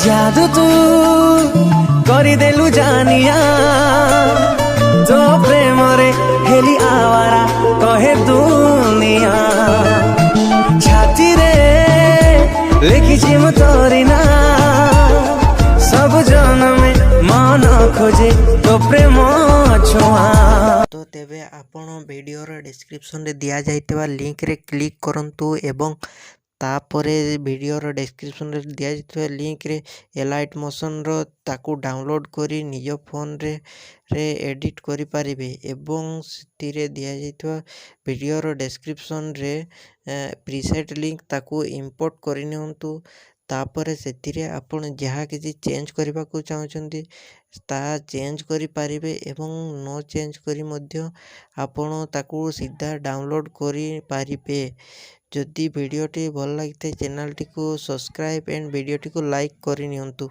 जादू तू କରିଦେଲୁ ଜାନିଆ ତୋ ପ୍ରେମରେ ହେଲି ଆୱାରା କହେ ଦୁନିଆ ଛାତିରେ ଲେଖିଛି ମୁଁ ତୋରି ନା ସବୁ ଜନମେ ମନ ଖୋଜେ ତୋ ପ୍ରେମ ଛୁଆ। तो तेबे आपण वीडियोर डिस्क्रिप्शन रे दिया जाइतबा लिंक रे क्लिक करंतु एवं तापरे वीडियोर डिस्क्रिप्शन रे दिया जाइतबा लिंक रे एलाइट मोशन रो ताकू डाउनलोड करी निज फोन रे एडिट करि पारिबे एवं सितिरे दिया जाइतबा वीडियोर डिस्क्रिप्शन रे प्रीसेट लिंक ताकू इंपोर्ट करि नियंतु। तापरे सेतिरे आपण जहाँ किसी चेंज करबा को चाहछंती ता चेंज करि पारिबे एवं नो चेंज करी मध्य आपण ताकू सीधा डाउनलोड करि पारिबे। जदि वीडियोटी भल लगिथे चैनल टी को सब्सक्राइब एंड वीडियोटी को लाइक करि नियंतु।